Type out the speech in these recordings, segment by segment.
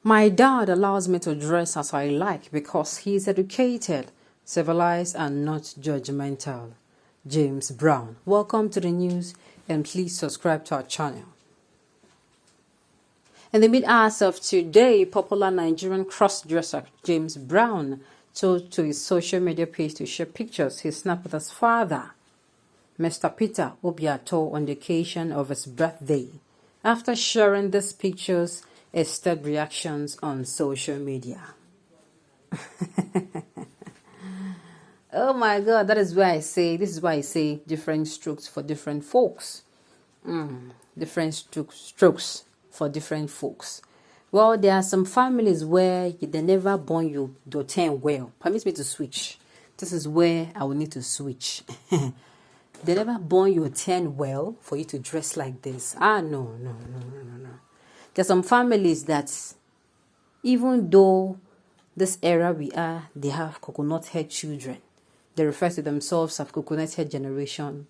My dad allows me to dress as I like because he is educated, civilized, and not judgmental. James Brown. Welcome to the news and please subscribe to our channel. In the mid-hours of today, popular Nigerian cross-dresser James Brown told to his social media page to share pictures he snapped with his father, Mr. Peter Obiato, on the occasion of his birthday. After sharing these pictures, it stirred reactions on social media. Oh my God, this is why I say different strokes for different folks. Different strokes for different folks. Well, there are some families where they never born you to turn well. Permit me to switch. This is where I will need to switch. They never born you turn well for you to dress like this. No. There are some families that, even though this era we are, they have coconut head children. They refer to themselves as coconut head generation.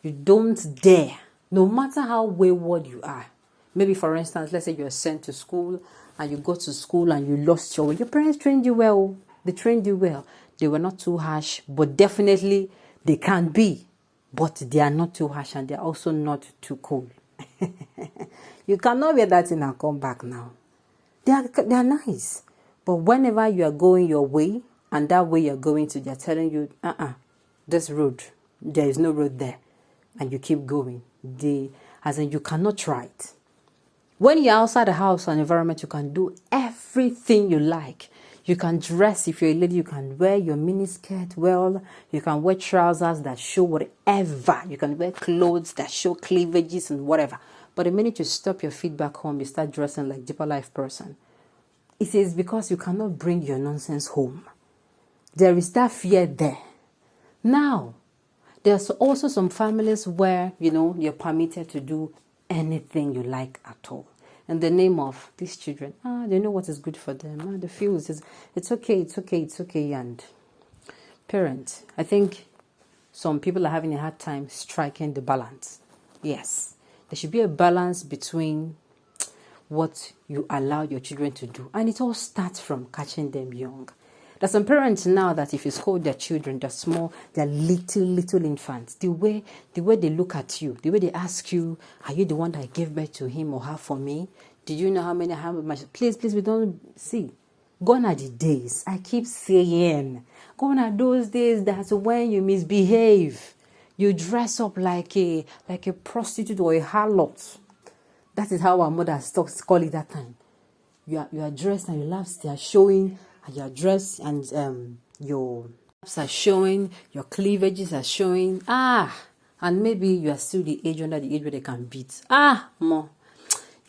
You don't dare, no matter how wayward you are. Maybe, for instance, let's say you're sent to school and you go to school and you lost your way. Your parents trained you well. They trained you well. They were not too harsh, but definitely they can be. But they are not too harsh and they are also not too cool. You cannot wear that thing and come back now. They are nice. But whenever you are going your way and that way you're going to, they're telling you, this road, there is no road there. And you keep going. As in, you cannot try it. When you're outside the house or environment, you can do everything you like. You can dress. If you're a lady, you can wear your mini skirt well. You can wear trousers that show whatever. You can wear clothes that show cleavages and whatever. But the minute you stop your feet back home, you start dressing like deeper life person. It is because you cannot bring your nonsense home. There is that fear there. Now, there's also some families where, you're permitted to do anything you like at all. In the name of these children, they know what is good for them. They feel it's okay. And parents, I think some people are having a hard time striking the balance. Yes, there should be a balance between what you allow your children to do. And it all starts from catching them young. There's some parents now that if you scold their children, they're small, they're little infants. The way they look at you, the way they ask you, are you the one that gave birth to him or her for me? Did you know how much? Please, we don't see. Gone are the days. I keep saying, gone are those days that when you misbehave, you dress up like a prostitute or a harlot. That is how our mothers call it that time. You are dressed and your laps are showing, and your dress and your laps are showing, your cleavages are showing. And maybe you are still under the age where they can beat. Mom,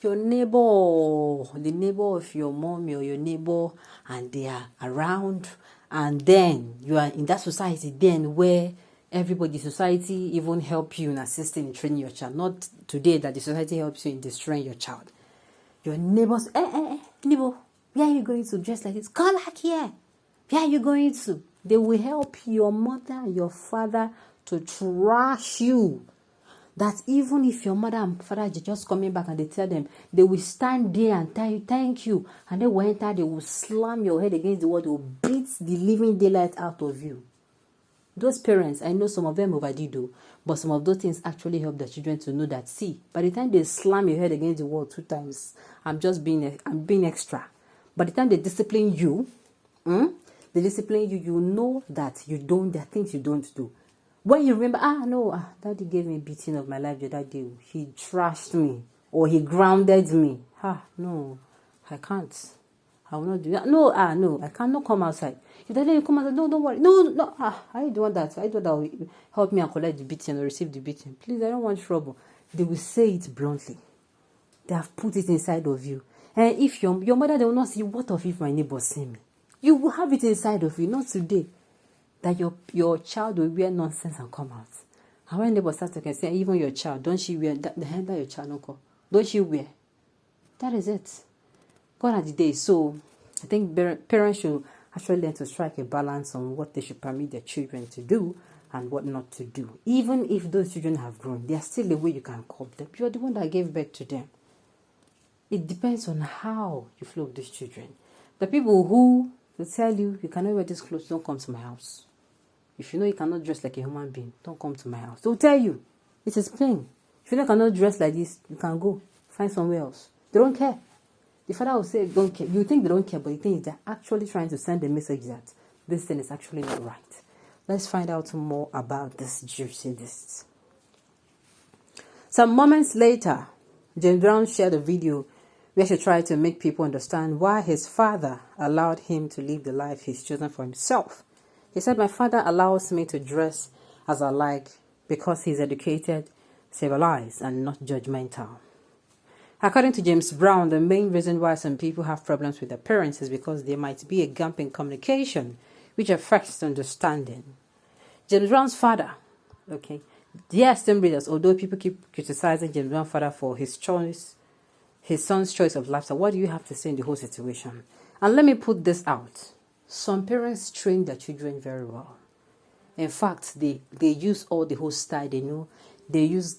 your neighbor, the neighbor of your mom or your neighbor, and they are around, and then you are in that society then where everybody, society even help you in assisting in training your child. Not today that the society helps you in destroying your child. Your neighbors, neighbor, where are you going to dress like this? Come back here. Where are you going to? They will help your mother and your father to trash you. That even if your mother and father are just coming back and they tell them, they will stand there and tell you, thank you. And then when they will slam your head against the wall, they will beat the living daylight out of you. Those parents, I know some of them overdo, but some of those things actually help the children to know that, see, by the time they slam your head against the wall 2 times, I'm being extra. By the time they discipline you, you know that there are things you don't do. When you remember, daddy gave me a beating of my life the other day. He trashed me or he grounded me. No, I can't. I will not do that. No, I cannot come outside. If they let you come outside, no, don't worry. No. I don't want that. I don't that will help me and collect the beating or receive the beating. Please, I don't want trouble. They will say it bluntly. They have put it inside of you. And if your mother, they will not see, what of if my neighbor see me? You will have it inside of you, not today. That your child will wear nonsense and come out. And when neighbor starts to say, even your child, don't she wear the hand that your child don't call? Don't she wear? That is it. Gone are the days. So I think parents should actually learn to strike a balance on what they should permit their children to do and what not to do. Even if those children have grown, there's still a way you can cope them. You're the one that gave birth to them. It depends on how you flow with these children. The people who will tell you, you cannot wear this clothes, don't come to my house. If you know you cannot dress like a human being, don't come to my house. They'll tell you. It is plain. If you know you cannot dress like this, you can go. Find somewhere else. They don't care. The father will say, don't care. You think they don't care, but the thing is they're actually trying to send a message that this thing is actually not right. Let's find out more about this juicy list. Some moments later, James Brown shared a video where she tried to make people understand why his father allowed him to live the life he's chosen for himself. He said, my father allows me to dress as I like because he's educated, civilized, and not judgmental. According to James Brown, the main reason why some people have problems with their parents is because there might be a gap in communication, which affects understanding. James Brown's father, okay, dear esteemed readers, although people keep criticizing James Brown's father for his choice, his son's choice of lifestyle, what do you have to say in the whole situation? And let me put this out. Some parents train their children very well. In fact, they use all the whole style they know. They use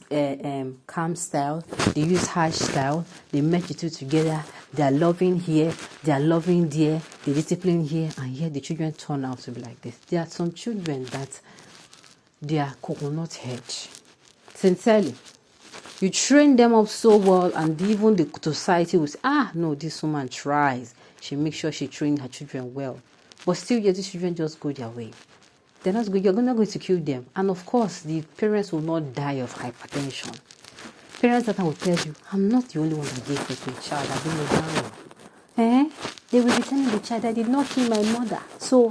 calm style. They use harsh style. They merge the two together. They are loving here. They are loving there. They discipline here. And here the children turn out to be like this. There are some children that they are coconut head. Sincerely. You train them up so well, and even the society will say, no, this woman tries. She makes sure she trains her children well. But still, yet these children just go their way. They're not good. You're not going to kill them. And of course, the parents will not die of hypertension. Parents that will tell you, I'm not the only one that gave birth to a child. I don't know that. They will be telling the child, I did not kill my mother. So,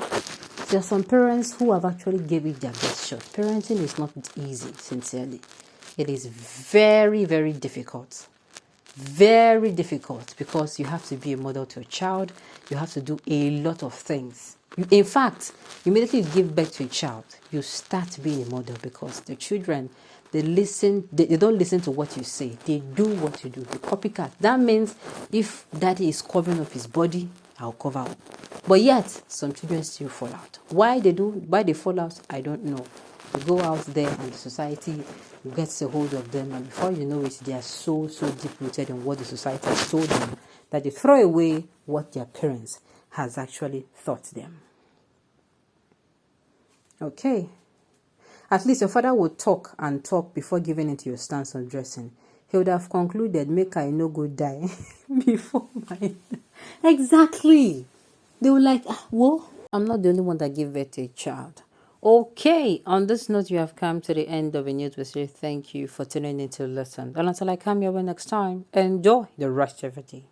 there are some parents who have actually gave it their best shot. Parenting is not easy, sincerely. It is very, very difficult. Very difficult because you have to be a model to a child. You have to do a lot of things. In fact, immediately you give birth to a child, you start being a model because the children, they don't listen to what you say. They do what you do. They copycat. That means if daddy is covering up his body, I'll cover up. But yet, some children still fall out. Why they fall out, I don't know. They go out there and the society gets a hold of them, and before you know it, they are so deep rooted in what the society has told them that they throw away what their parents has actually taught them. Okay. At least your father would talk and talk before giving into your stance on dressing. He would have concluded, make I no go die before my... Exactly. They were like, well, I'm not the only one that gave birth to a child. Okay, on this note, you have come to the end of a news. We say thank you for tuning into the lesson. And until I come your way next time, enjoy the rest of your day.